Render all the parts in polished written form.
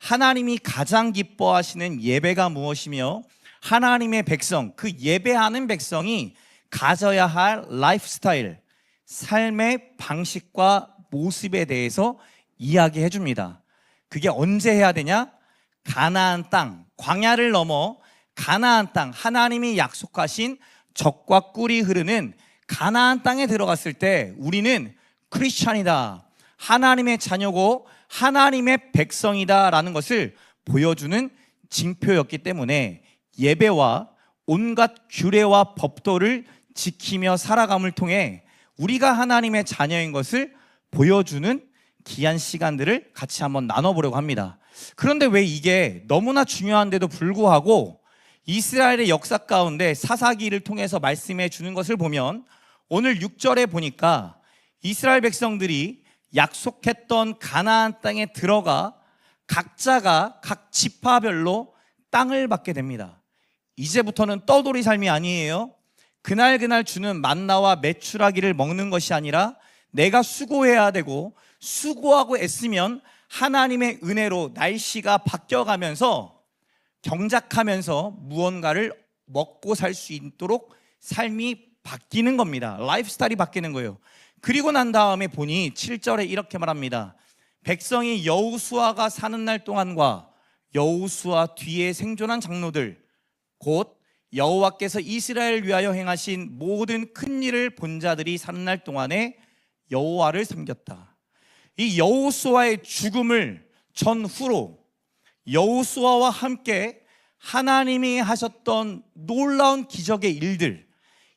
하나님이 가장 기뻐하시는 예배가 무엇이며 하나님의 백성, 그 예배하는 백성이 가져야 할 라이프 스타일, 삶의 방식과 모습에 대해서 이야기해 줍니다. 그게 언제 해야 되냐? 가나안 땅, 광야를 넘어 가나안 땅, 하나님이 약속하신 젖과 꿀이 흐르는 가나안 땅에 들어갔을 때 우리는 크리스찬이다, 하나님의 자녀고 하나님의 백성이다 라는 것을 보여주는 징표였기 때문에 예배와 온갖 규례와 법도를 지키며 살아감을 통해 우리가 하나님의 자녀인 것을 보여주는 귀한 시간들을 같이 한번 나눠보려고 합니다. 그런데 왜 이게 너무나 중요한데도 불구하고 이스라엘의 역사 가운데 사사기를 통해서 말씀해 주는 것을 보면 오늘 6절에 보니까 이스라엘 백성들이 약속했던 가나안 땅에 들어가 각자가 각 지파별로 땅을 받게 됩니다. 이제부터는 떠돌이 삶이 아니에요. 그날 주는 만나와 메추라기를 먹는 것이 아니라 내가 수고해야 되고 수고하고 애쓰면 하나님의 은혜로 날씨가 바뀌어가면서 경작하면서 무언가를 먹고 살 수 있도록 삶이 바뀌는 겁니다. 라이프 스타일이 바뀌는 거예요. 그리고 난 다음에 보니 7절에 이렇게 말합니다. 백성이 여호수아가 사는 날 동안과 여호수아 뒤에 생존한 장로들 곧 여호와께서 이스라엘을 위하여 행하신 모든 큰 일을 본 자들이 사는 날 동안에 여호와를 섬겼다. 이 여호수아의 죽음을 전후로 여호수아와 함께 하나님이 하셨던 놀라운 기적의 일들,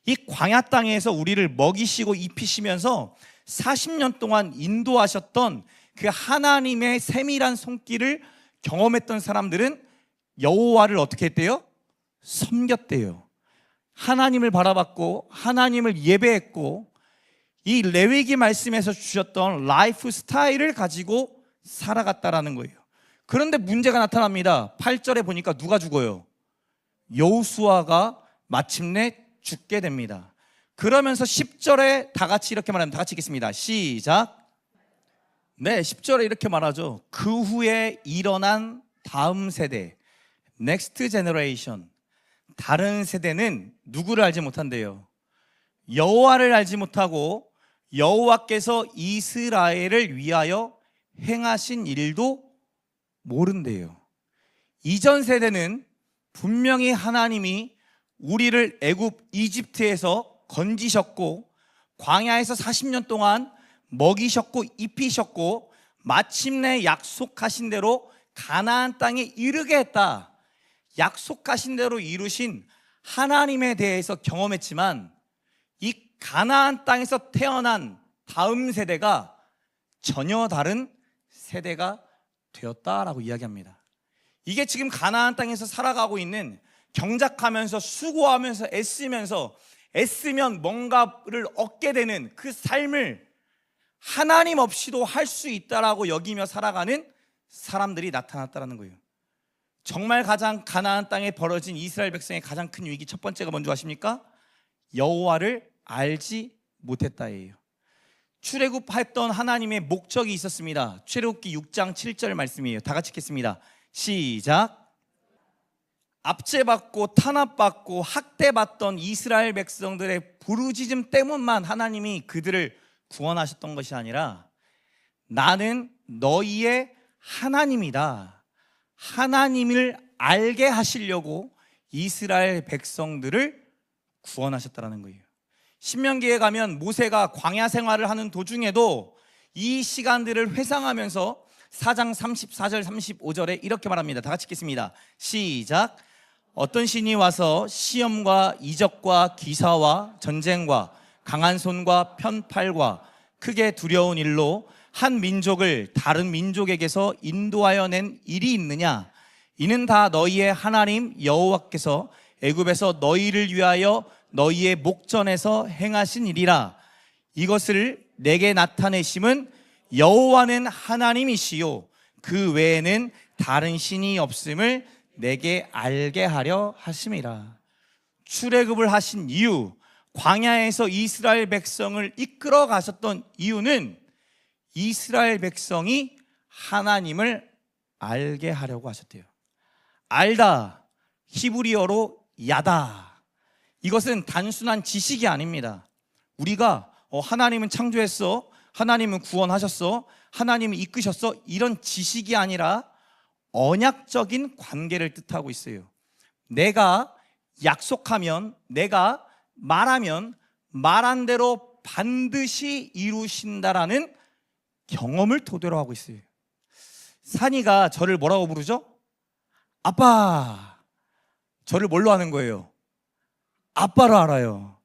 이 광야 땅에서 우리를 먹이시고 입히시면서 40년 동안 인도하셨던 그 하나님의 세밀한 손길을 경험했던 사람들은 여호와를 어떻게 했대요? 섬겼대요. 하나님을 바라봤고 하나님을 예배했고 이 레위기 말씀에서 주셨던 라이프 스타일을 가지고 살아갔다라는 거예요. 그런데 문제가 나타납니다. 8절에 보니까 누가 죽어요? 여호수아가 마침내 죽게 됩니다. 그러면서 10절에 다 같이 이렇게 말하면 다 같이 읽겠습니다. 시작. 네, 10절에 이렇게 말하죠. 그 후에 일어난 다음 세대, next generation, 다른 세대는 누구를 알지 못한대요? 여호와를 알지 못하고 여호와께서 이스라엘을 위하여 행하신 일도 모른대요. 이전 세대는 분명히 하나님이 우리를 애굽 이집트에서 건지셨고 광야에서 40년 동안 먹이셨고 입히셨고 마침내 약속하신 대로 가나안 땅에 이르게 했다. 약속하신 대로 이루신 하나님에 대해서 경험했지만 이 가나안 땅에서 태어난 다음 세대가 전혀 다른 세대가 되었다라고 이야기합니다. 이게 지금 가나안 땅에서 살아가고 있는, 경작하면서 수고하면서 애쓰면 뭔가를 얻게 되는 그 삶을 하나님 없이도 할 수 있다라고 여기며 살아가는 사람들이 나타났다는 거예요. 정말 가장 가나안 땅에 벌어진 이스라엘 백성의 가장 큰 위기, 첫 번째가 뭔지 아십니까? 여호와를 알지 못했다예요. 출애굽했던 하나님의 목적이 있었습니다. 출애굽기 6장 7절 말씀이에요. 다 같이 읽겠습니다. 시작. 압제받고 탄압받고 학대받던 이스라엘 백성들의 부르짖음 때문만 하나님이 그들을 구원하셨던 것이 아니라 나는 너희의 하나님이다, 하나님을 알게 하시려고 이스라엘 백성들을 구원하셨다는 거예요. 신명기에 가면 모세가 광야 생활을 하는 도중에도 이 시간들을 회상하면서 4장 34절 35절에 이렇게 말합니다. 다 같이 읽겠습니다. 시작. 어떤 신이 와서 시험과 이적과 기사와 전쟁과 강한 손과 편팔과 크게 두려운 일로 한 민족을 다른 민족에게서 인도하여 낸 일이 있느냐? 이는 다 너희의 하나님 여호와께서 애굽에서 너희를 위하여 너희의 목전에서 행하신 일이라. 이것을 내게 나타내심은 여호와는 하나님이시요 그 외에는 다른 신이 없음을 내게 알게 하려 하심이라. 출애굽을 하신 이유, 광야에서 이스라엘 백성을 이끌어 가셨던 이유는 이스라엘 백성이 하나님을 알게 하려고 하셨대요. 알다, 히브리어로 야다. 이것은 단순한 지식이 아닙니다. 우리가 하나님은 창조했어, 하나님은 구원하셨어, 하나님은 이끄셨어, 이런 지식이 아니라 언약적인 관계를 뜻하고 있어요. 내가 약속하면, 내가 말하면 말한 대로 반드시 이루신다라는 경험을 토대로 하고 있어요. 산이가 저를 뭐라고 부르죠? 아빠. 저를 뭘로 하는 거예요? 아빠로 알아요.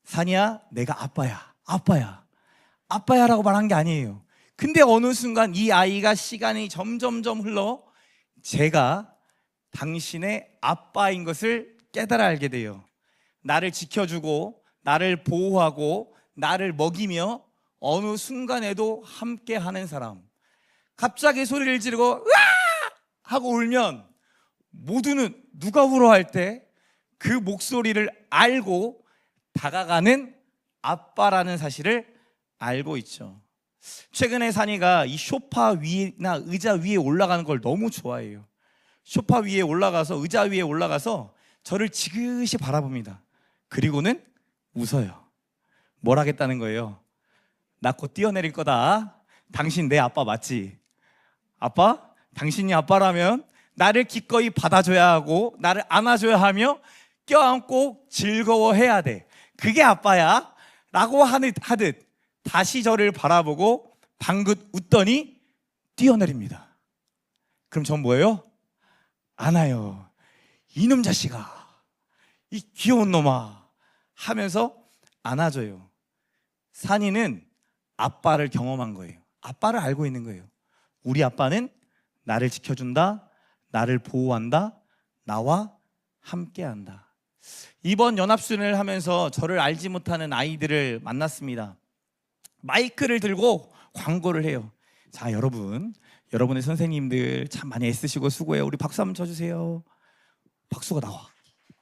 산이야, 내가 아빠야, 아빠야, 아빠야라고 말한 게 아니에요. 근데 어느 순간 이 아이가 시간이 점점점 흘러 제가 당신의 아빠인 것을 깨달아 알게 돼요. 나를 지켜주고 나를 보호하고 나를 먹이며 어느 순간에도 함께하는 사람. 갑자기 소리를 지르고 으아! 하고 울면 모두는 누가 울어할 때 그 목소리를 알고 다가가는 아빠라는 사실을 알고 있죠. 최근에 산이가 이 소파 위나 의자 위에 올라가는 걸 너무 좋아해요. 소파 위에 올라가서, 의자 위에 올라가서 저를 지그시 바라봅니다. 그리고는 웃어요. 뭘 하겠다는 거예요? 나 곧 뛰어내릴 거다. 당신 내 아빠 맞지? 아빠? 당신이 아빠라면 나를 기꺼이 받아줘야 하고 나를 안아줘야 하며 껴안고 즐거워해야 돼. 그게 아빠야 라고 하듯 다시 저를 바라보고 방긋 웃더니 뛰어내립니다. 그럼 전 뭐예요? 안아요. 이놈 자식아, 이 귀여운 놈아 하면서 안아줘요. 산이는 아빠를 경험한 거예요. 아빠를 알고 있는 거예요. 우리 아빠는 나를 지켜준다, 나를 보호한다, 나와 함께한다. 이번 연합순을 하면서 저를 알지 못하는 아이들을 만났습니다. 마이크를 들고 광고를 해요. 자, 여러분의 선생님들 참 많이 애쓰시고 수고해요. 우리 박수 한번 쳐주세요. 박수가 나와.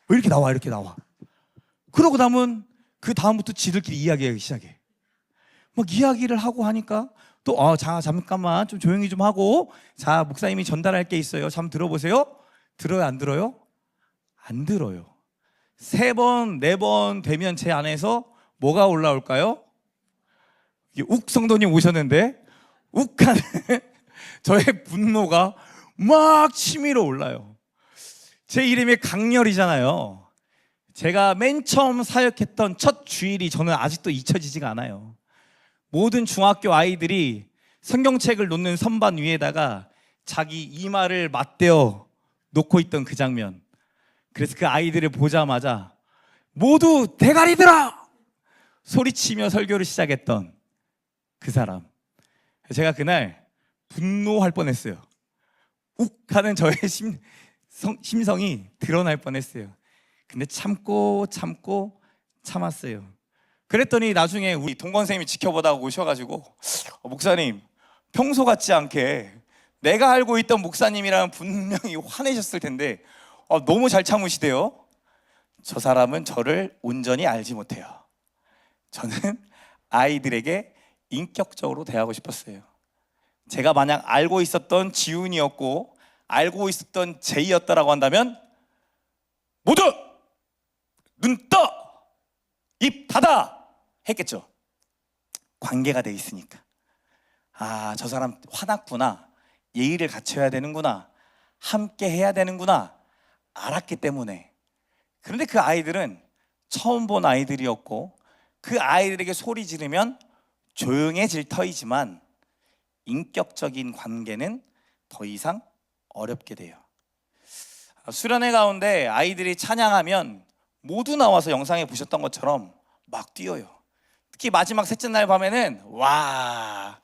왜 이렇게 나와? 이렇게 나와. 그러고 나면 그 다음부터 지들끼리 이야기하기 시작해. 막 이야기를 하고 하니까 또 자, 잠깐만 좀 조용히 좀 하고, 자, 목사님이 전달할 게 있어요. 잠 들어보세요. 들어요, 안 들어요? 안 들어요. 3번, 4번 되면 제 안에서 뭐가 올라올까요? 욱 성도님 오셨는데 욱하는 저의 분노가 막 치밀어 올라요. 제 이름이 강렬이잖아요. 제가 맨 처음 사역했던 첫 주일이 저는 아직도 잊혀지지가 않아요. 모든 중학교 아이들이 성경책을 놓는 선반 위에다가 자기 이마를 맞대어 놓고 있던 그 장면. 그래서 그 아이들을 보자마자 모두 대가리 들어! 소리치며 설교를 시작했던 그 사람. 제가 그날 분노할 뻔했어요. 욱하는 저의 심성이 드러날 뻔했어요. 근데 참고 참았어요. 그랬더니 나중에 우리 동건 선생님이 지켜보다가 오셔가지고 목사님, 평소 같지 않게 내가 알고 있던 목사님이라면 분명히 화내셨을 텐데 너무 잘 참으시대요. 저 사람은 저를 온전히 알지 못해요. 저는 아이들에게 인격적으로 대하고 싶었어요. 제가 만약 알고 있었던 지훈이었고 알고 있었던 제이였다라고 한다면 모두 눈 떠! 입 닫아! 했겠죠. 관계가 돼 있으니까. 저 사람 화났구나, 예의를 갖춰야 되는구나, 함께 해야 되는구나 알았기 때문에. 그런데 그 아이들은 처음 본 아이들이었고 그 아이들에게 소리 지르면 조용해질 터이지만 인격적인 관계는 더 이상 어렵게 돼요. 수련회 가운데 아이들이 찬양하면 모두 나와서 영상에 보셨던 것처럼 막 뛰어요. 특히 마지막 셋째 날 밤에는 와,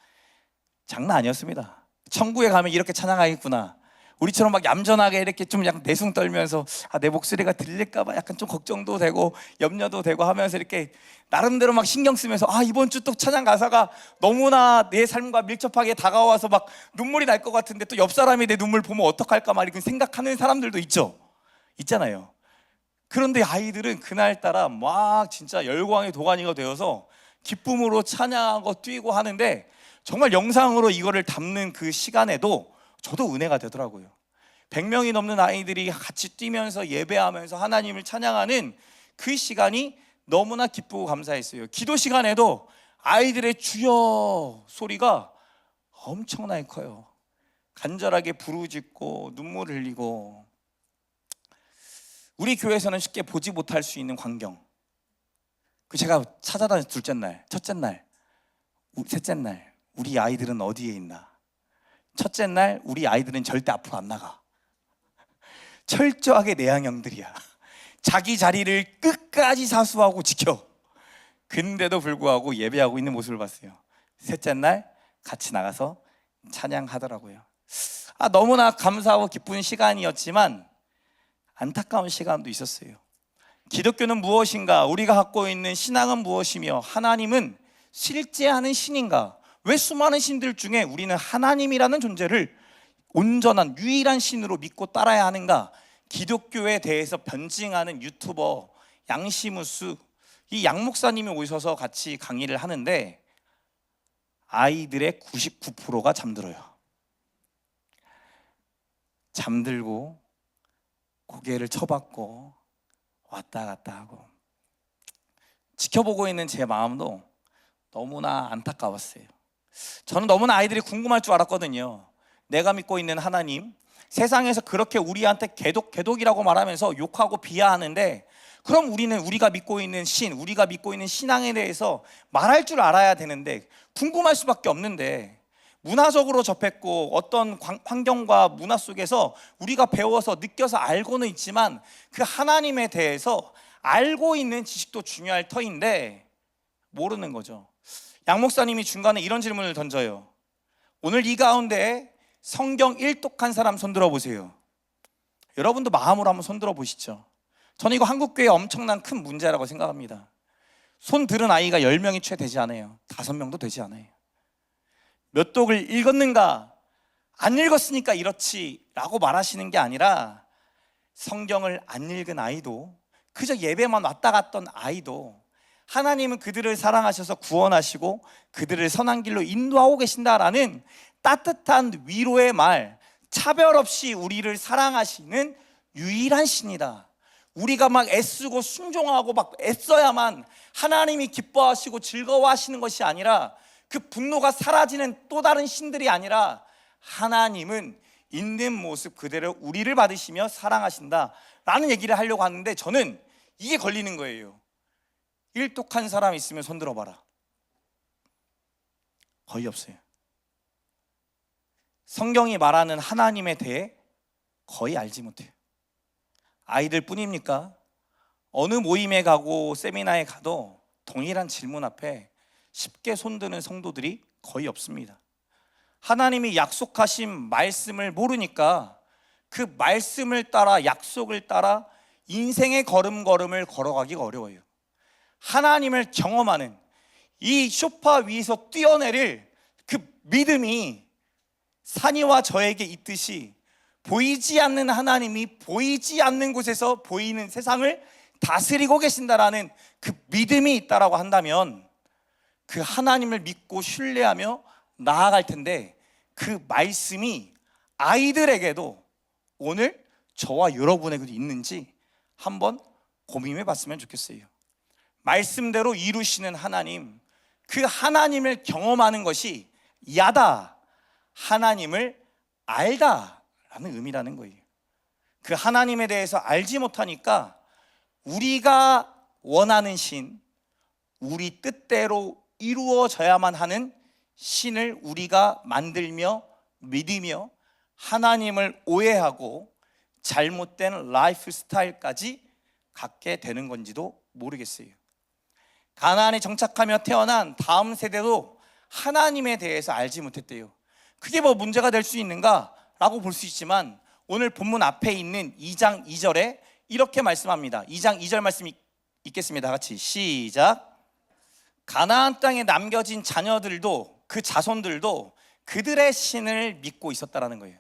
장난 아니었습니다. 천국에 가면 이렇게 찬양하겠구나. 우리처럼 막 얌전하게 이렇게 좀 약간 내숭 떨면서 내 목소리가 들릴까봐 약간 좀 걱정도 되고 염려도 되고 하면서 이렇게 나름대로 막 신경 쓰면서 이번 주 또 찬양 가사가 너무나 내 삶과 밀접하게 다가와서 막 눈물이 날 것 같은데 또 옆 사람이 내 눈물 보면 어떡할까 막 이렇게 생각하는 사람들도 있잖아요. 그런데 아이들은 그날따라 막 진짜 열광의 도가니가 되어서 기쁨으로 찬양하고 뛰고 하는데 정말 영상으로 이거를 담는 그 시간에도 저도 은혜가 되더라고요. 100명이 넘는 아이들이 같이 뛰면서 예배하면서 하나님을 찬양하는 그 시간이 너무나 기쁘고 감사했어요. 기도 시간에도 아이들의 주여 소리가 엄청나게 커요. 간절하게 부르짖고 눈물을 흘리고, 우리 교회에서는 쉽게 보지 못할 수 있는 광경, 그 제가 찾아다녀 둘째 날, 첫째 날, 셋째 날 우리 아이들은 어디에 있나. 첫째 날 우리 아이들은 절대 앞으로 안 나가. 철저하게 내향형들이야. 자기 자리를 끝까지 사수하고 지켜. 근데도 불구하고 예배하고 있는 모습을 봤어요. 셋째 날 같이 나가서 찬양하더라고요. 너무나 감사하고 기쁜 시간이었지만 안타까운 시간도 있었어요. 기독교는 무엇인가? 우리가 갖고 있는 신앙은 무엇이며 하나님은 실제하는 신인가? 왜 수많은 신들 중에 우리는 하나님이라는 존재를 온전한 유일한 신으로 믿고 따라야 하는가? 기독교에 대해서 변증하는 유튜버 양시무스, 이 양 목사님이 오셔서 같이 강의를 하는데 아이들의 99%가 잠들어요. 잠들고 고개를 쳐박고 왔다 갔다 하고, 지켜보고 있는 제 마음도 너무나 안타까웠어요. 저는 너무나 아이들이 궁금할 줄 알았거든요. 내가 믿고 있는 하나님, 세상에서 그렇게 우리한테 개독이라고 말하면서 욕하고 비하하는데, 그럼 우리는 우리가 믿고 있는 신, 우리가 믿고 있는 신앙에 대해서 말할 줄 알아야 되는데 궁금할 수밖에 없는데, 문화적으로 접했고 어떤 환경과 문화 속에서 우리가 배워서 느껴서 알고는 있지만 그 하나님에 대해서 알고 있는 지식도 중요할 터인데 모르는 거죠. 양 목사님이 중간에 이런 질문을 던져요. 오늘 이 가운데 성경 일독한 사람 손들어 보세요. 여러분도 마음으로 한번 손들어 보시죠. 저는 이거 한국교회에 엄청난 큰 문제라고 생각합니다. 손 들은 아이가 10명이 채 되지 않아요. 5명도 되지 않아요. 몇 독을 읽었는가? 안 읽었으니까 이렇지 라고 말하시는 게 아니라, 성경을 안 읽은 아이도, 그저 예배만 왔다 갔던 아이도 하나님은 그들을 사랑하셔서 구원하시고 그들을 선한 길로 인도하고 계신다라는 따뜻한 위로의 말, 차별 없이 우리를 사랑하시는 유일한 신이다. 우리가 막 애쓰고 순종하고 막 애써야만 하나님이 기뻐하시고 즐거워하시는 것이 아니라, 그 분노가 사라지는 또 다른 신들이 아니라, 하나님은 있는 모습 그대로 우리를 받으시며 사랑하신다 라는 얘기를 하려고 하는데, 저는 이게 걸리는 거예요. 일독한 사람 있으면 손 들어봐라. 거의 없어요. 성경이 말하는 하나님에 대해 거의 알지 못해요. 아이들 뿐입니까? 어느 모임에 가고 세미나에 가도 동일한 질문 앞에 쉽게 손드는 성도들이 거의 없습니다. 하나님이 약속하신 말씀을 모르니까 그 말씀을 따라, 약속을 따라 인생의 걸음걸음을 걸어가기가 어려워요. 하나님을 경험하는, 이 소파 위에서 뛰어내릴 그 믿음이 산이와 저에게 있듯이, 보이지 않는 하나님이 보이지 않는 곳에서 보이는 세상을 다스리고 계신다라는 그 믿음이 있다라고 한다면, 그 하나님을 믿고 신뢰하며 나아갈 텐데, 그 말씀이 아이들에게도 오늘 저와 여러분에게도 있는지 한번 고민해 봤으면 좋겠어요. 말씀대로 이루시는 하나님, 그 하나님을 경험하는 것이 야다, 하나님을 알다 라는 의미라는 거예요. 그 하나님에 대해서 알지 못하니까 우리가 원하는 신, 우리 뜻대로 이루어져야만 하는 신을 우리가 만들며 믿으며 하나님을 오해하고 잘못된 라이프 스타일까지 갖게 되는 건지도 모르겠어요. 가나안에 정착하며 태어난 다음 세대도 하나님에 대해서 알지 못했대요. 그게 뭐 문제가 될 수 있는가? 라고 볼 수 있지만, 오늘 본문 앞에 있는 2장 2절에 이렇게 말씀합니다. 2장 2절 말씀 읽겠습니다. 같이 시작. 가나안 땅에 남겨진 자녀들도, 그 자손들도 그들의 신을 믿고 있었다라는 거예요.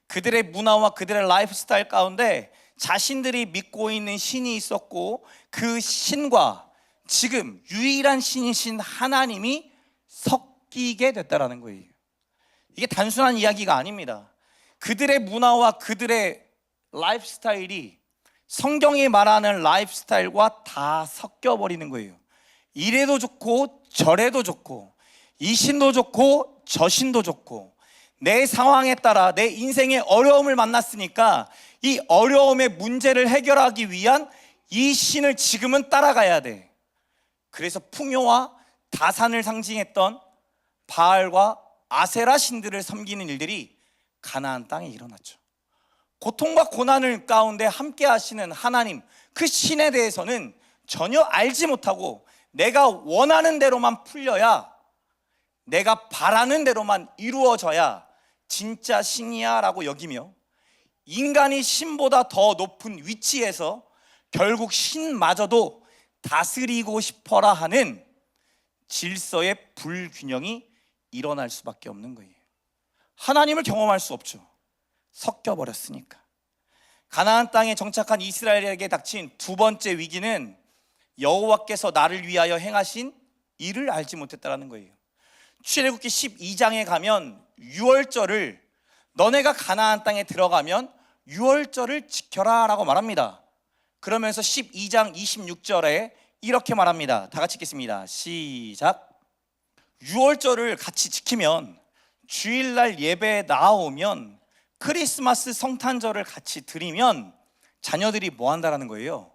그들의 문화와 그들의 라이프 스타일 가운데 자신들이 믿고 있는 신이 있었고, 그 신과 지금 유일한 신이신 하나님이 섞이게 됐다라는 거예요. 이게 단순한 이야기가 아닙니다. 그들의 문화와 그들의 라이프 스타일이 성경이 말하는 라이프 스타일과 다 섞여버리는 거예요. 이래도 좋고 저래도 좋고, 이 신도 좋고 저 신도 좋고, 내 상황에 따라 내 인생의 어려움을 만났으니까 이 어려움의 문제를 해결하기 위한 이 신을 지금은 따라가야 돼. 그래서 풍요와 다산을 상징했던 바알과 아세라 신들을 섬기는 일들이 가나안 땅에 일어났죠. 고통과 고난을 가운데 함께 하시는 하나님, 그 신에 대해서는 전혀 알지 못하고 내가 원하는 대로만 풀려야, 내가 바라는 대로만 이루어져야 진짜 신이야 라고 여기며, 인간이 신보다 더 높은 위치에서 결국 신마저도 다스리고 싶어라 하는 질서의 불균형이 일어날 수밖에 없는 거예요. 하나님을 경험할 수 없죠. 섞여버렸으니까. 가나안 땅에 정착한 이스라엘에게 닥친 두 번째 위기는 여호와께서 나를 위하여 행하신 일을 알지 못했다는 거예요. 출애굽기 12장에 가면 유월절을, 너네가 가나안 땅에 들어가면 유월절을 지켜라 라고 말합니다. 그러면서 12장 26절에 이렇게 말합니다. 다 같이 읽겠습니다. 시작. 유월절을 같이 지키면, 주일날 예배에 나오면, 크리스마스 성탄절을 같이 드리면 자녀들이 뭐 한다라는 거예요?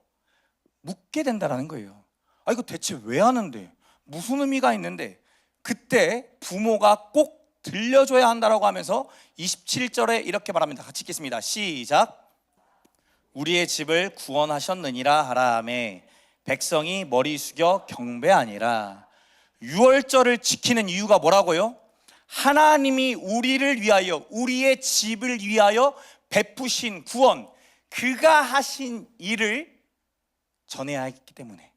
묻게 된다라는 거예요. 아, 이거 대체 왜 하는데? 무슨 의미가 있는데? 그때 부모가 꼭 들려줘야 한다라고 하면서 27절에 이렇게 말합니다. 같이 읽겠습니다. 시작. 우리의 집을 구원하셨느니라 하라매 백성이 머리 숙여 경배하니라. 유월절을 지키는 이유가 뭐라고요? 하나님이 우리를 위하여, 우리의 집을 위하여 베푸신 구원, 그가 하신 일을 전해야 했기 때문에,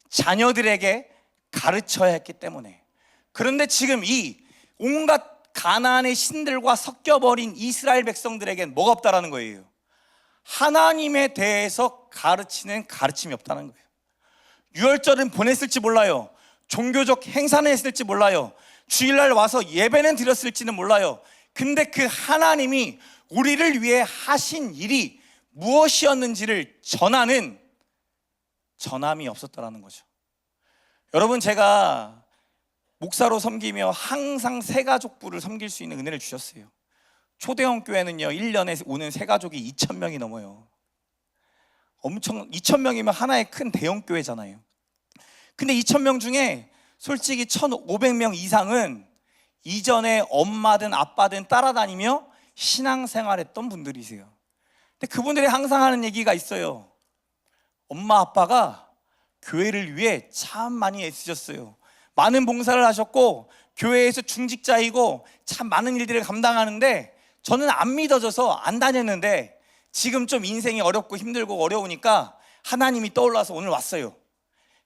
자녀들에게 가르쳐야 했기 때문에. 그런데 지금 이 온갖 가나안의 신들과 섞여버린 이스라엘 백성들에겐 뭐가 없다라는 거예요? 하나님에 대해서 가르치는 가르침이 없다는 거예요. 유월절은 보냈을지 몰라요. 종교적 행사는 했을지 몰라요. 주일날 와서 예배는 드렸을지는 몰라요. 근데 그 하나님이 우리를 위해 하신 일이 무엇이었는지를 전하는 전함이 없었다라는 거죠. 여러분, 제가 목사로 섬기며 항상 새가족부를 섬길 수 있는 은혜를 주셨어요. 초대형 교회는요, 1년에 오는 새가족이 2,000명이 넘어요. 엄청, 2,000명이면 하나의 큰 대형 교회잖아요. 근데 2,000명 중에 솔직히 1,500명 이상은 이전에 엄마든 아빠든 따라다니며 신앙생활했던 분들이세요. 근데 그분들이 항상 하는 얘기가 있어요. 엄마 아빠가 교회를 위해 참 많이 애쓰셨어요. 많은 봉사를 하셨고 교회에서 중직자이고 참 많은 일들을 감당하는데 저는 안 믿어져서 안 다녔는데 지금 좀 인생이 어렵고 힘들고 어려우니까 하나님이 떠올라서 오늘 왔어요.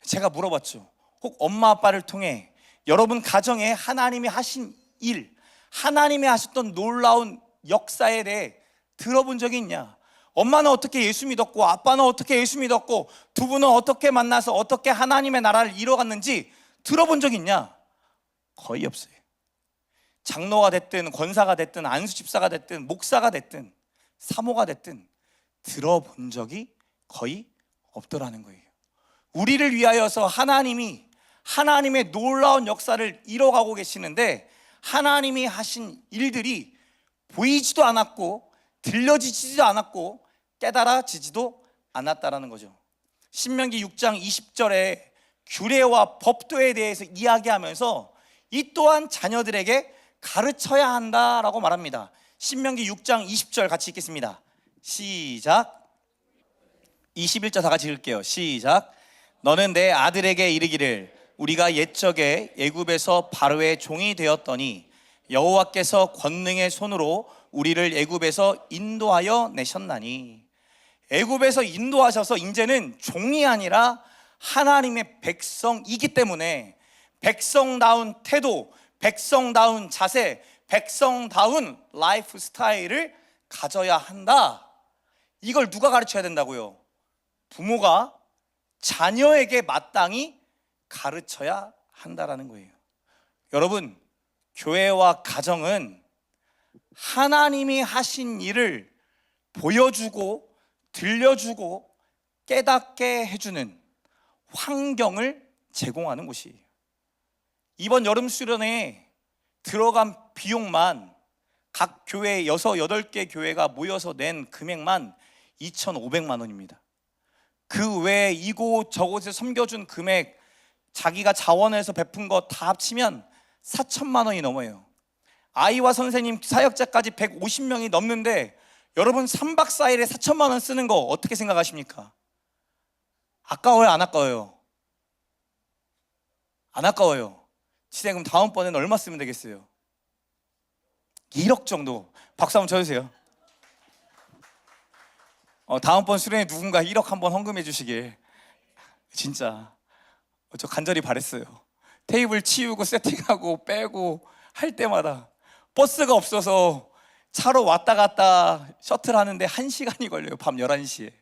제가 물어봤죠. 혹 엄마 아빠를 통해 여러분 가정에 하나님이 하신 일, 하나님이 하셨던 놀라운 역사에 대해 들어본 적이 있냐? 엄마는 어떻게 예수 믿었고 아빠는 어떻게 예수 믿었고 두 분은 어떻게 만나서 어떻게 하나님의 나라를 이뤄갔는지 들어본 적이 있냐? 거의 없어요. 장로가 됐든 권사가 됐든 안수집사가 됐든 목사가 됐든 사모가 됐든 들어본 적이 거의 없더라는 거예요. 우리를 위하여서 하나님이 하나님의 놀라운 역사를 이뤄가고 계시는데 하나님이 하신 일들이 보이지도 않았고 들려지지도 않았고 깨달아지지도 않았다라는 거죠. 신명기 6장 20절에 규례와 법도에 대해서 이야기하면서 이 또한 자녀들에게 가르쳐야 한다라고 말합니다. 신명기 6장 20절 같이 읽겠습니다. 시작. 21절 다 같이 읽을게요. 시작. 너는 내 아들에게 이르기를 우리가 옛적에 애굽에서 바로의 종이 되었더니 여호와께서 권능의 손으로 우리를 애굽에서 인도하여 내셨나니. 애굽에서 인도하셔서 이제는 종이 아니라 하나님의 백성이기 때문에 백성다운 태도, 백성다운 자세, 백성다운 라이프 스타일을 가져야 한다. 이걸 누가 가르쳐야 된다고요? 부모가 자녀에게 마땅히 가르쳐야 한다라는 거예요. 여러분, 교회와 가정은 하나님이 하신 일을 보여주고 들려주고 깨닫게 해주는 환경을 제공하는 곳이에요. 이번 여름 수련회에 들어간 비용만 각 교회 6, 8개 교회가 모여서 낸 금액만 2,500만 원입니다. 그 외에 이곳 저곳에 섬겨준 금액, 자기가 자원해서 베푼 거 다 합치면 4천만 원이 넘어요. 아이와 선생님, 사역자까지 150명이 넘는데 여러분 3박 4일에 4천만 원 쓰는 거 어떻게 생각하십니까? 아까워요, 안 아까워요? 안 아까워요. 지금 다음번에는 얼마 쓰면 되겠어요? 1억 정도. 박수 한번 쳐주세요. 다음번 수련회 누군가 1억 한번 헌금해 주시길. 진짜 저 간절히 바랬어요. 테이블 치우고 세팅하고 빼고 할 때마다 버스가 없어서 차로 왔다 갔다 셔틀 하는데 1시간이 걸려요. 밤 11시에.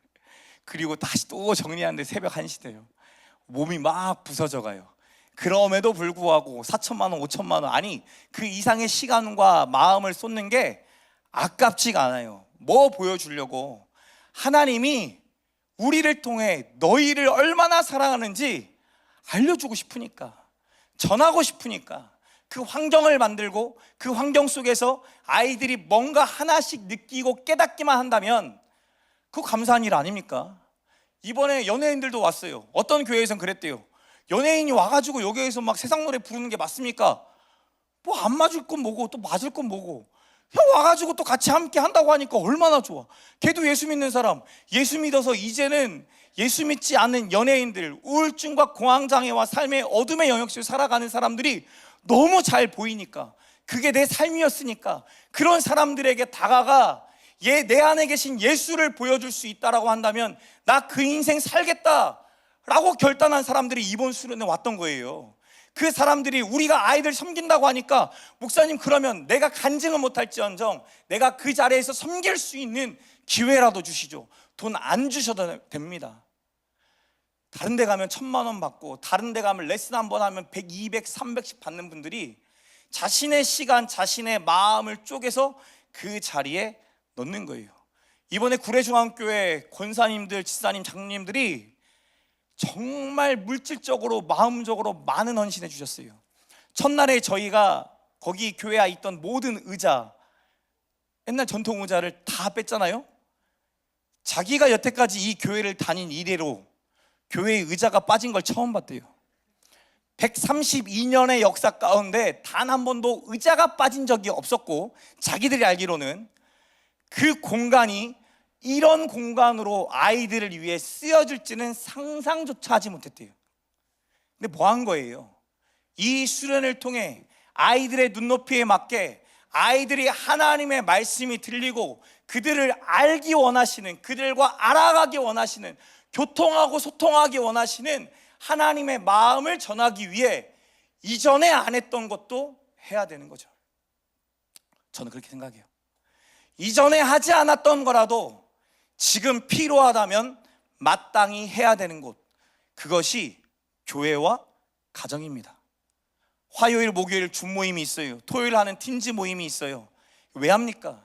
그리고 다시 또 정리하는데 새벽 1시 돼요. 몸이 막 부서져 가요. 그럼에도 불구하고 4천만 원, 5천만 원, 아니 그 이상의 시간과 마음을 쏟는 게 아깝지가 않아요. 뭐 보여주려고? 하나님이 우리를 통해 너희를 얼마나 사랑하는지 알려주고 싶으니까, 전하고 싶으니까 그 환경을 만들고 그 환경 속에서 아이들이 뭔가 하나씩 느끼고 깨닫기만 한다면 그거 감사한 일 아닙니까? 이번에 연예인들도 왔어요. 어떤 교회에선 그랬대요. 연예인이 와가지고 여기에서 막 세상 노래 부르는 게 맞습니까? 뭐 안 맞을 건 뭐고 또 맞을 건 뭐고, 형 와가지고 또 같이 함께 한다고 하니까 얼마나 좋아. 걔도 예수 믿는 사람, 예수 믿어서 이제는 예수 믿지 않는 연예인들, 우울증과 공황장애와 삶의 어둠의 영역 속에 살아가는 사람들이 너무 잘 보이니까, 그게 내 삶이었으니까 그런 사람들에게 다가가 내 안에 계신 예수를 보여줄 수 있다라고 한다면 나 그 인생 살겠다라고 결단한 사람들이 이번 수련회 왔던 거예요. 그 사람들이 우리가 아이들 섬긴다고 하니까, 목사님 그러면 내가 간증은 못할지언정 내가 그 자리에서 섬길 수 있는 기회라도 주시죠. 돈 안 주셔도 됩니다. 다른 데 가면 1,000만 원 받고, 다른 데 가면 레슨 한 번 하면 100, 200, 300씩 받는 분들이 자신의 시간, 자신의 마음을 쪼개서 그 자리에 넣는 거예요. 이번에 구례중앙교회 권사님들, 지사님, 장로님들이 정말 물질적으로, 마음적으로 많은 헌신해 주셨어요. 첫날에 저희가 거기 교회에 있던 모든 의자, 옛날 전통 의자를 다 뺐잖아요. 자기가 여태까지 이 교회를 다닌 이래로 교회의 의자가 빠진 걸 처음 봤대요. 132년의 역사 가운데 단 한 번도 의자가 빠진 적이 없었고, 자기들이 알기로는 그 공간이 이런 공간으로 아이들을 위해 쓰여질지는 상상조차 하지 못했대요. 근데 뭐 한 거예요? 이 수련을 통해 아이들의 눈높이에 맞게 아이들이 하나님의 말씀이 들리고 그들을 알기 원하시는, 그들과 알아가기 원하시는, 교통하고 소통하기 원하시는 하나님의 마음을 전하기 위해 이전에 안 했던 것도 해야 되는 거죠. 저는 그렇게 생각해요. 이전에 하지 않았던 거라도 지금 필요하다면 마땅히 해야 되는 곳, 그것이 교회와 가정입니다. 화요일, 목요일 줌모임이 있어요. 토요일 하는 팀즈 모임이 있어요. 왜 합니까?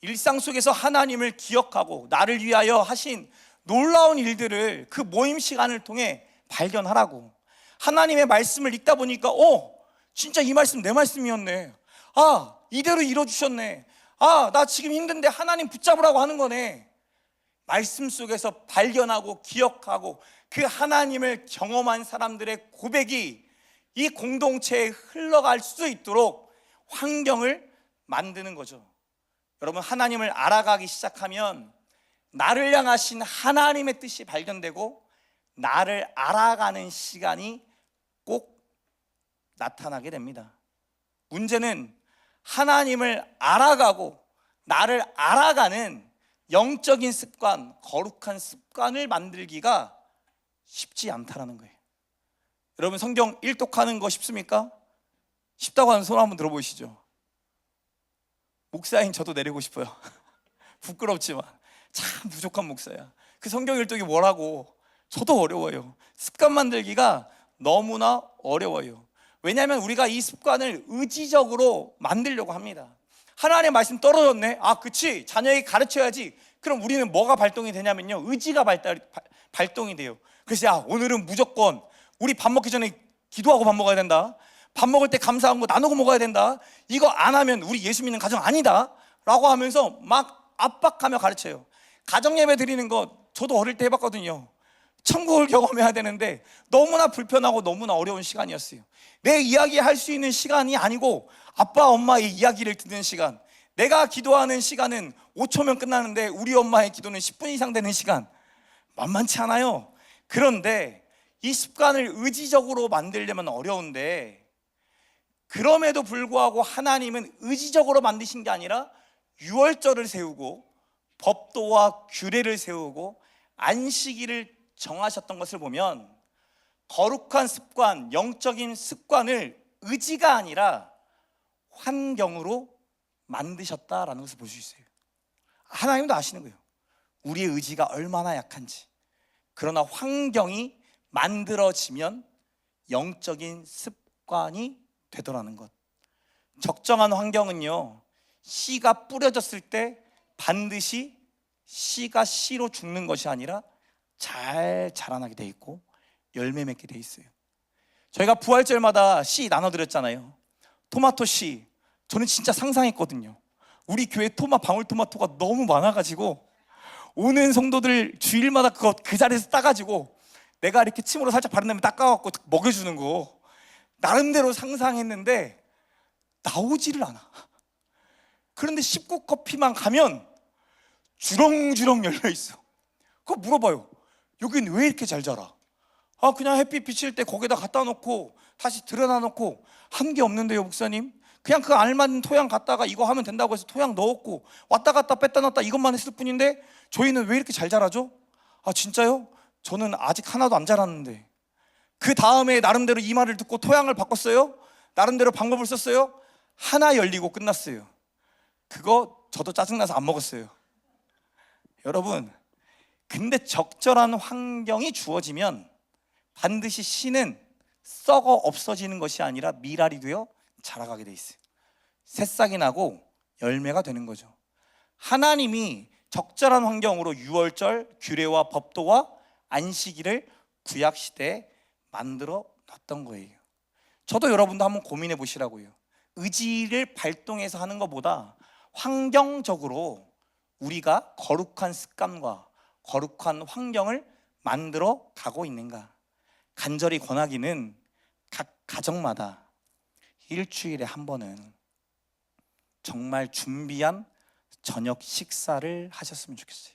일상 속에서 하나님을 기억하고 나를 위하여 하신 놀라운 일들을 그 모임 시간을 통해 발견하라고. 하나님의 말씀을 읽다 보니까 진짜 이 말씀 내 말씀이었네. 이대로 이뤄주셨네. 나 지금 힘든데 하나님 붙잡으라고 하는 거네. 말씀 속에서 발견하고 기억하고 그 하나님을 경험한 사람들의 고백이 이 공동체에 흘러갈 수 있도록 환경을 만드는 거죠. 여러분, 하나님을 알아가기 시작하면 나를 향하신 하나님의 뜻이 발견되고 나를 알아가는 시간이 꼭 나타나게 됩니다. 문제는 하나님을 알아가고 나를 알아가는 영적인 습관, 거룩한 습관을 만들기가 쉽지 않다라는 거예요. 여러분, 성경 일독하는 거 쉽습니까? 쉽다고 하는 손 한번 들어보시죠. 목사인 저도 내리고 싶어요. 부끄럽지만 참 부족한 목사야. 그 성경 일독이 뭐라고. 저도 어려워요. 습관 만들기가 너무나 어려워요. 왜냐하면 우리가 이 습관을 의지적으로 만들려고 합니다. 하나님의 말씀 떨어졌네. 아, 그치, 자녀에게 가르쳐야지. 그럼 우리는 뭐가 발동이 되냐면요, 의지가 발동이 돼요. 그래서 야, 오늘은 무조건 우리 밥 먹기 전에 기도하고 밥 먹어야 된다. 밥 먹을 때 감사한 거 나누고 먹어야 된다. 이거 안 하면 우리 예수 믿는 가정 아니다 라고 하면서 막 압박하며 가르쳐요. 가정예배 드리는 거 저도 어릴 때 해봤거든요. 천국을 경험해야 되는데 너무나 불편하고 너무나 어려운 시간이었어요. 내 이야기 할 수 있는 시간이 아니고 아빠 엄마의 이야기를 듣는 시간. 내가 기도하는 시간은 5초면 끝나는데 우리 엄마의 기도는 10분 이상 되는 시간, 만만치 않아요. 그런데 이 습관을 의지적으로 만들려면 어려운데, 그럼에도 불구하고 하나님은 의지적으로 만드신 게 아니라 유월절을 세우고 법도와 규례를 세우고 안식일을 정하셨던 것을 보면, 거룩한 습관, 영적인 습관을 의지가 아니라 환경으로 만드셨다라는 것을 볼 수 있어요. 하나님도 아시는 거예요. 우리의 의지가 얼마나 약한지. 그러나 환경이 만들어지면 영적인 습관이 되더라는 것. 적정한 환경은요, 씨가 뿌려졌을 때 반드시 씨가 씨로 죽는 것이 아니라 잘 자라나게 돼 있고 열매 맺게 돼 있어요. 저희가 부활절마다 씨 나눠드렸잖아요. 토마토 씨, 저는 진짜 상상했거든요. 우리 교회 방울토마토가 너무 많아가지고 오는 성도들 주일마다 그 자리에서 따가지고 내가 이렇게 침으로 살짝 바른 다음에 닦아갖고 먹여주는 거 나름대로 상상했는데 나오지를 않아. 그런데 19커피만 가면 주렁주렁 열려있어. 그거 물어봐요. 여긴 왜 이렇게 잘 자라? 아, 그냥 햇빛 비칠 때 거기다 갖다 놓고 다시 들여놔 놓고 한 게 없는데요, 목사님? 그냥 그 알맞은 토양 갖다가 이거 하면 된다고 해서 토양 넣었고 왔다 갔다 뺐다 놨다 이것만 했을 뿐인데 저희는 왜 이렇게 잘 자라죠? 아, 진짜요? 저는 아직 하나도 안 자랐는데. 그 다음에 나름대로 이 말을 듣고 토양을 바꿨어요. 나름대로 방법을 썼어요. 하나 열리고 끝났어요. 그거 저도 짜증나서 안 먹었어요. 여러분, 근데 적절한 환경이 주어지면 반드시 씨는 썩어 없어지는 것이 아니라 미랄이 되어 자라가게 돼 있어요. 새싹이 나고 열매가 되는 거죠. 하나님이 적절한 환경으로 유월절, 규례와 법도와 안식일을 구약시대에 만들어 놨던 거예요. 저도 여러분도 한번 고민해 보시라고요. 의지를 발동해서 하는 것보다 환경적으로 우리가 거룩한 습관과 거룩한 환경을 만들어 가고 있는가. 간절히 권하기는 각 가정마다 일주일에 한 번은 정말 준비한 저녁 식사를 하셨으면 좋겠어요.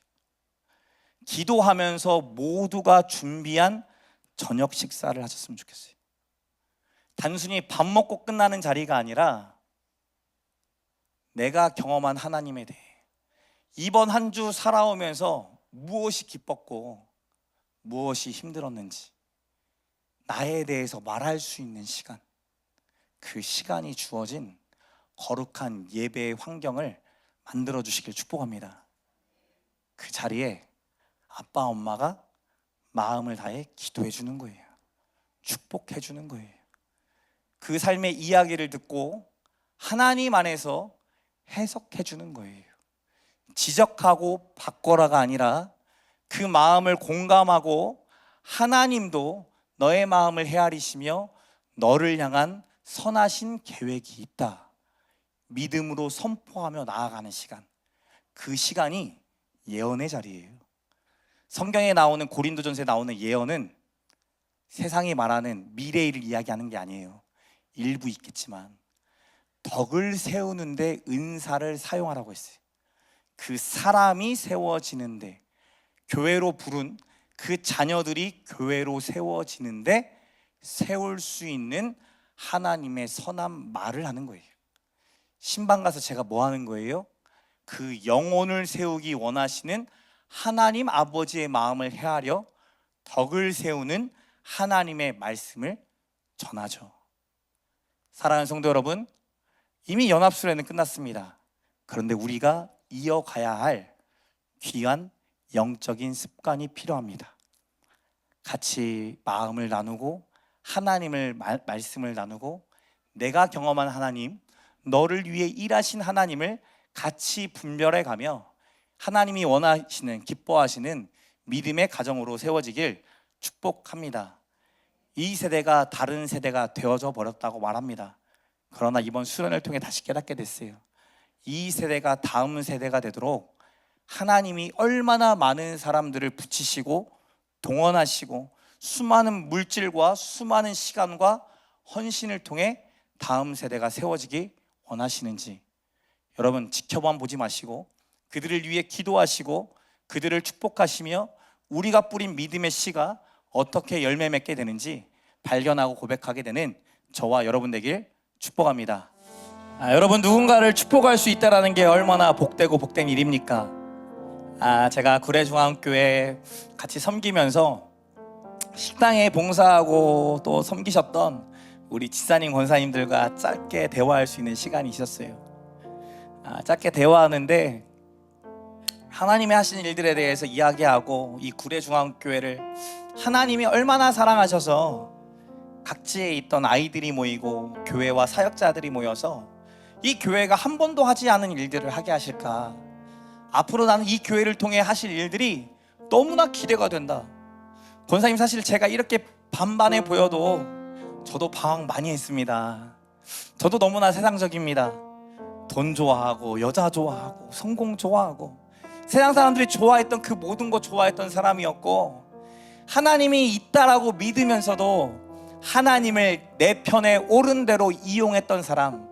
기도하면서 모두가 준비한 저녁 식사를 하셨으면 좋겠어요. 단순히 밥 먹고 끝나는 자리가 아니라 내가 경험한 하나님에 대해 이번 한 주 살아오면서 무엇이 기뻤고 무엇이 힘들었는지 나에 대해서 말할 수 있는 시간, 그 시간이 주어진 거룩한 예배의 환경을 만들어 주시길 축복합니다. 그 자리에 아빠 엄마가 마음을 다해 기도해 주는 거예요. 축복해 주는 거예요. 그 삶의 이야기를 듣고 하나님 안에서 해석해 주는 거예요. 지적하고 바꿔라가 아니라 그 마음을 공감하고 하나님도 너의 마음을 헤아리시며 너를 향한 선하신 계획이 있다, 믿음으로 선포하며 나아가는 시간, 그 시간이 예언의 자리예요. 성경에 나오는, 고린도전서에 나오는 예언은 세상이 말하는 미래를 이야기하는 게 아니에요. 일부 있겠지만 덕을 세우는데 은사를 사용하라고 했어요. 그 사람이 세워지는데, 교회로 부른 그 자녀들이 교회로 세워지는데 세울 수 있는 하나님의 선한 말을 하는 거예요. 신방 가서 제가 뭐 하는 거예요? 그 영혼을 세우기 원하시는 하나님 아버지의 마음을 헤아려 덕을 세우는 하나님의 말씀을 전하죠. 사랑하는 성도 여러분, 이미 연합수련은 끝났습니다. 그런데 우리가 이어가야 할 귀한 영적인 습관이 필요합니다. 같이 마음을 나누고 하나님을 말씀을 나누고 내가 경험한 하나님, 너를 위해 일하신 하나님을 같이 분별해 가며 하나님이 원하시는, 기뻐하시는 믿음의 가정으로 세워지길 축복합니다. 이 세대가 다른 세대가 되어져 버렸다고 말합니다. 그러나 이번 수련을 통해 다시 깨닫게 됐어요. 이 세대가 다음 세대가 되도록 하나님이 얼마나 많은 사람들을 붙이시고 동원하시고 수많은 물질과 수많은 시간과 헌신을 통해 다음 세대가 세워지기 원하시는지 여러분 지켜만 보지 마시고 그들을 위해 기도하시고 그들을 축복하시며 우리가 뿌린 믿음의 씨가 어떻게 열매 맺게 되는지 발견하고 고백하게 되는 저와 여러분 되길 축복합니다. 여러분, 누군가를 축복할 수 있다는 게 얼마나 복되고 복된 일입니까? 제가 구례중앙교회 같이 섬기면서 식당에 봉사하고 또 섬기셨던 우리 지사님 권사님들과 짧게 대화할 수 있는 시간이 있었어요. 짧게 대화하는데 하나님이 하신 일들에 대해서 이야기하고 이 구례중앙교회를 하나님이 얼마나 사랑하셔서 각지에 있던 아이들이 모이고 교회와 사역자들이 모여서 이 교회가 한 번도 하지 않은 일들을 하게 하실까, 앞으로 나는 이 교회를 통해 하실 일들이 너무나 기대가 된다. 권사님, 사실 제가 이렇게 반반해 보여도 저도 방황 많이 했습니다. 저도 너무나 세상적입니다. 돈 좋아하고 여자 좋아하고 성공 좋아하고 세상 사람들이 좋아했던 그 모든 거 좋아했던 사람이었고, 하나님이 있다라고 믿으면서도 하나님을 내 편에 옳은 대로 이용했던 사람,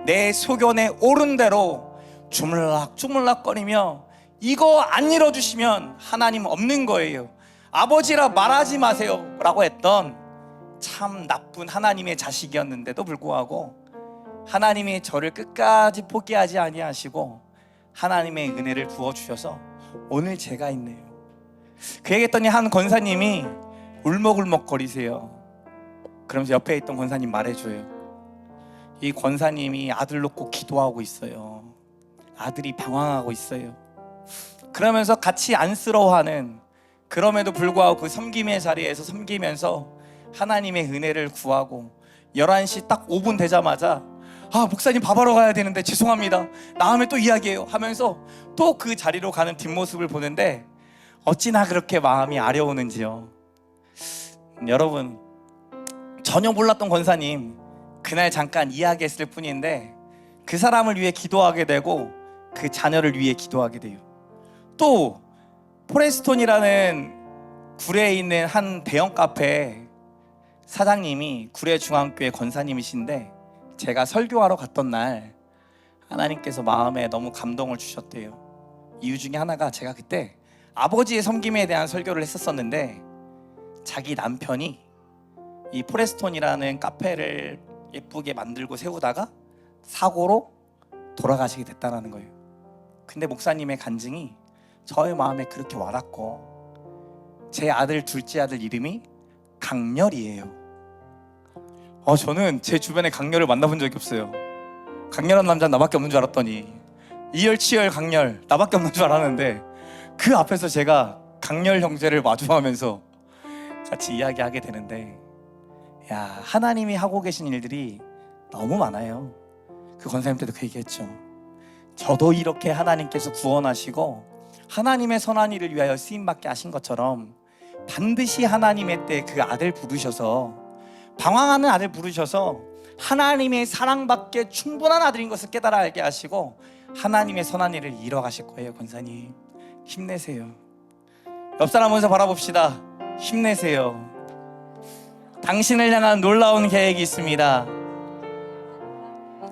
내 소견에 옳은 대로 주물락주물락거리며 이거 안 이뤄주시면 하나님 없는 거예요, 아버지라 말하지 마세요 라고 했던 참 나쁜 하나님의 자식이었는데도 불구하고 하나님이 저를 끝까지 포기하지 아니하시고 하나님의 은혜를 부어주셔서 오늘 제가 있네요. 그 얘기했더니 한 권사님이 울먹울먹거리세요. 그러면서 옆에 있던 권사님 말해줘요. 이 권사님이 아들 놓고 기도하고 있어요. 아들이 방황하고 있어요. 그러면서 같이 안쓰러워하는, 그럼에도 불구하고 그 섬김의 자리에서 섬기면서 하나님의 은혜를 구하고 11시 딱 5분 되자마자 목사님 밥하러 가야 되는데 죄송합니다, 다음에 또 이야기해요 하면서 또 그 자리로 가는 뒷모습을 보는데 어찌나 그렇게 마음이 아려오는지요. 여러분, 전혀 몰랐던 권사님 그날 잠깐 이야기했을 뿐인데 그 사람을 위해 기도하게 되고 그 자녀를 위해 기도하게 돼요. 또 포레스톤이라는 구례에 있는 한 대형 카페 사장님이 구례중앙교회 권사님이신데 제가 설교하러 갔던 날 하나님께서 마음에 너무 감동을 주셨대요. 이유 중에 하나가, 제가 그때 아버지의 섬김에 대한 설교를 했었었는데 자기 남편이 이 포레스톤이라는 카페를 예쁘게 만들고 세우다가 사고로 돌아가시게 됐다는 거예요. 근데 목사님의 간증이 저의 마음에 그렇게 와닿고, 제 아들 둘째 아들 이름이 강렬이에요. 저는 제 주변에 강렬을 만나본 적이 없어요. 강렬한 남자는 나밖에 없는 줄 알았더니 이열치열 강렬 나밖에 없는 줄 알았는데, 그 앞에서 제가 강렬 형제를 마주하면서 같이 이야기하게 되는데, 하나님이 하고 계신 일들이 너무 많아요. 그 권사님 때도 그 얘기했죠. 저도 이렇게 하나님께서 구원하시고 하나님의 선한 일을 위하여 쓰임받게 하신 것처럼 반드시 하나님의 때 그 아들 부르셔서, 방황하는 아들 부르셔서 하나님의 사랑받기에 충분한 아들인 것을 깨달아 알게 하시고 하나님의 선한 일을 이뤄가실 거예요. 권사님 힘내세요. 옆 사람 보면서 바라봅시다. 힘내세요. 당신을 향한 놀라운 계획이 있습니다.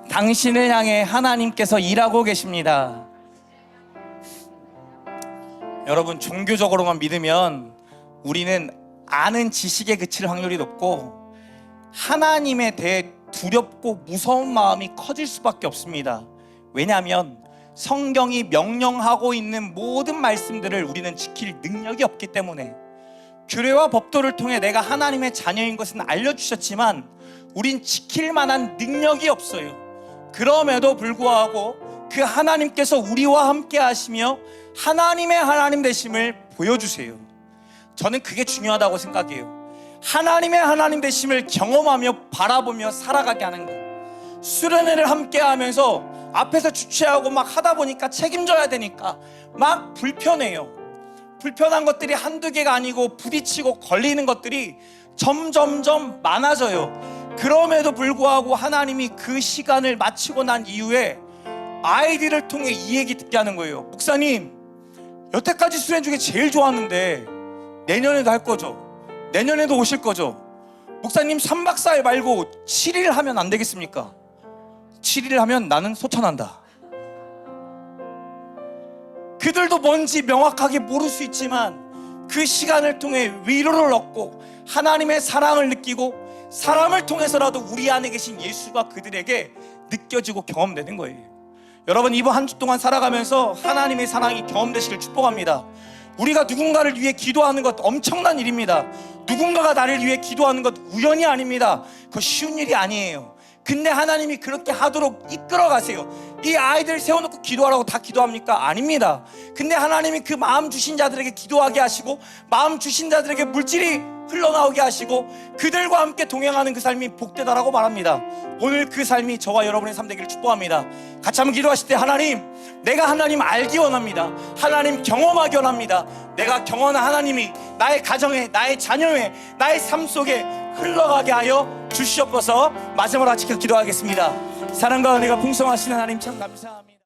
당신을 향해 하나님께서 일하고 계십니다. 여러분, 종교적으로만 믿으면 우리는 아는 지식에 그칠 확률이 높고 하나님에 대해 두렵고 무서운 마음이 커질 수밖에 없습니다. 왜냐하면 성경이 명령하고 있는 모든 말씀들을 우리는 지킬 능력이 없기 때문에. 규례와 법도를 통해 내가 하나님의 자녀인 것은 알려주셨지만 우린 지킬 만한 능력이 없어요. 그럼에도 불구하고 그 하나님께서 우리와 함께 하시며 하나님의 하나님 되심을 보여주세요. 저는 그게 중요하다고 생각해요. 하나님의 하나님 되심을 경험하며 바라보며 살아가게 하는 것. 수련회를 함께 하면서 앞에서 주최하고 막 하다 보니까 책임져야 되니까 막 불편해요. 불편한 것들이 한두 개가 아니고 부딪히고 걸리는 것들이 점점점 많아져요. 그럼에도 불구하고 하나님이 그 시간을 마치고 난 이후에 아이들을 통해 이 얘기 듣게 하는 거예요. 목사님, 여태까지 수련 중에 제일 좋았는데 내년에도 할 거죠? 내년에도 오실 거죠? 목사님 3박 4일 말고 7일 하면 안 되겠습니까? 7일 하면 나는 소천한다. 그들도 뭔지 명확하게 모를 수 있지만 그 시간을 통해 위로를 얻고 하나님의 사랑을 느끼고 사람을 통해서라도 우리 안에 계신 예수가 그들에게 느껴지고 경험되는 거예요. 여러분, 이번 한 주 동안 살아가면서 하나님의 사랑이 경험되시길 축복합니다. 우리가 누군가를 위해 기도하는 것 엄청난 일입니다. 누군가가 나를 위해 기도하는 것 우연이 아닙니다. 그거 쉬운 일이 아니에요. 근데 하나님이 그렇게 하도록 이끌어 가세요. 이 아이들 세워놓고 기도하라고 다 기도합니까? 아닙니다. 근데 하나님이 그 마음 주신 자들에게 기도하게 하시고 마음 주신 자들에게 물질이 흘러나오게 하시고 그들과 함께 동행하는 그 삶이 복되다라고 말합니다. 오늘 그 삶이 저와 여러분의 삶 되기를 축복합니다. 같이 한번 기도하실 때, 하나님, 내가 하나님 알기 원합니다. 하나님 경험하기 원합니다. 내가 경험한 하나님이 나의 가정에, 나의 자녀에, 나의 삶 속에 흘러가게 하여 주시옵소서. 마지막으로 같이 기도하겠습니다. 사랑과 은혜가 풍성하신 하나님 참 감사합니다.